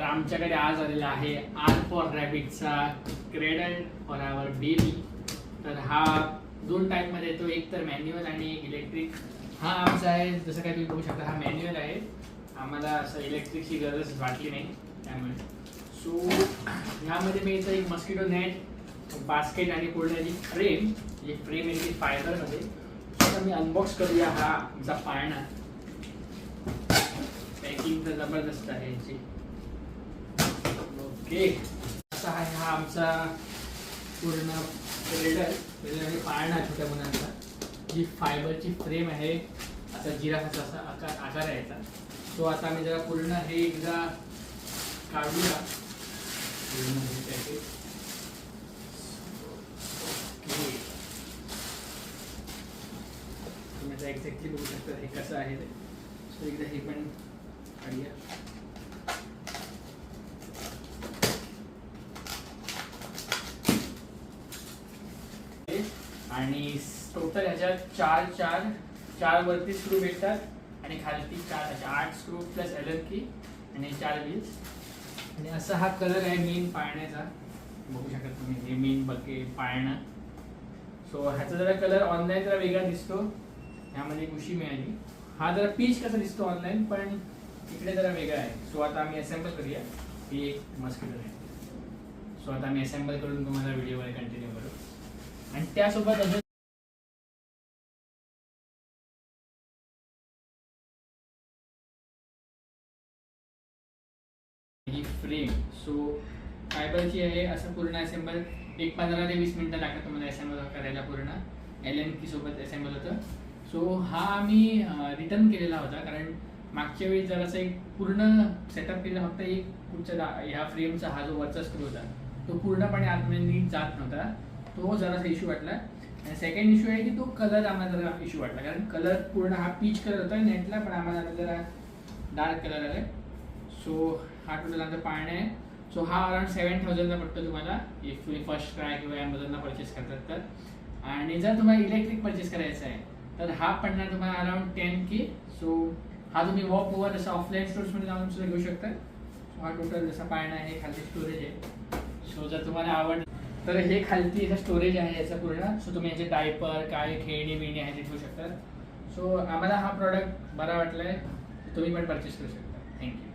आमच्याकडे आज आलेला आहे आर फॉर रॅबिटचा क्रेडल फॉर आवर बेबी. तर हा दोन टाईपमध्ये येतो, एक तर मॅन्युअल आणि एक इलेक्ट्रिक. हा आमचा आहे, जसं काही तुम्ही बघू शकता हा मॅन्युअल आहे. आम्हाला असं इलेक्ट्रिकची गरज वाटली नाही त्यामुळे. सो ह्यामध्ये मिळतं एक मस्किटो नेट, बास्केट आणि पूर्ण फ्रेम. ही फ्रेम येते फायबरमध्ये. आता मी अनबॉक्स करूया हा आमचा पाळणा. पॅकिंग तर जबरदस्त आहे याची. ओके, असा आहे हा आमचा पूर्ण क्रेडल आणि पाळणा छोट्या मुलांचा. जी फायबरची फ्रेम आहे, असा जिराफाचा असा आकार आहे याचा. तो आता आम्ही जरा पूर्ण हे एकदा काढूया पूर्ण हे पॅकेज. ओके, तुम्ही आता एक्झॅक्टली बघू शकता हे कसं आहे ते. सो एकदा हे पण काढूया. आणि टोटल ह्याच्यात चार वरती स्क्रू भेटतात आणि खालती 8 स्क्रू प्लस एलन की आणि 4 व्हील्स. आणि असा हा कलर आहे मेन पाळण्याचा. बघू शकता तुम्ही, हे मेन बघे पाळणा. सो ह्याचा जरा कलर ऑनलाईन जरा वेगळा दिसतो. ह्यामध्ये एक उशी मिळाली. हा जरा पीच कसा दिसतो ऑनलाईन, पण इकडे जरा वेगळा आहे. सो आता आम्ही असेंबल करूया. ही एक मस्किटो आहे. सो आता आम्ही असेंबल करून तुम्हाला व्हिडिओमध्ये कंटिन्यू करू. आणि त्यासोबत अजून ही फ्रेम सो फायबरची आहे. असं पूर्ण असेंबल एक 15 ते 20 मिनिटं लागतात तुम्हाला असेंबल करायला. पूर्ण एलन की सोबत असेंबल होतं. सो हा आम्ही रिटर्न केलेला होता, कारण मागच्या वेळी जरासा एक पूर्ण सेटअप केला, फक्त एक पुढच्या ह्या फ्रेमचा हा जो वरचा स्क्रू होता तो पूर्णपणे आतमध्ये नीट जात नव्हता. तो जरासा इश्यू वाटला. आणि सेकंड इश्यू आहे की तो कलर आम्हाला जरा इश्यू वाटला, कारण कलर पूर्ण हा पीच कलर होता नेटला, पण आम्हाला जरा डार्क कलर आला. सो हा टोटल आमचा पाळणा आहे. सो हा अराउंड 7,000ला पडतो तुम्हाला, इफ तुम्ही फर्स्ट ट्राय किंवा ॲमेझॉनला परचेस करतात तर. आणि जर तुम्हाला इलेक्ट्रिक परचेस करायचं आहे तर हा पडणार तुम्हाला अराउंड 10K. सो हा तुम्ही वॉक ओव्हर जसं ऑफलाईन स्टोर्समध्ये जाऊन सुद्धा घेऊ शकता. सो हा टोटल जसा पाळणा आहे, खालती स्टोरेज आहे. सो जर तुम्हाला आवड तर हे खालती याचं स्टोरेज आहे याचं पूर्ण. सो तुम्ही याचे डायपर काय खेळणी बिणी आहे ते ठेवू शकता. सो आम्हाला हा प्रॉडक्ट बरा वाटला आहे, तुम्ही पण परचेस करू शकता. थँक्यू.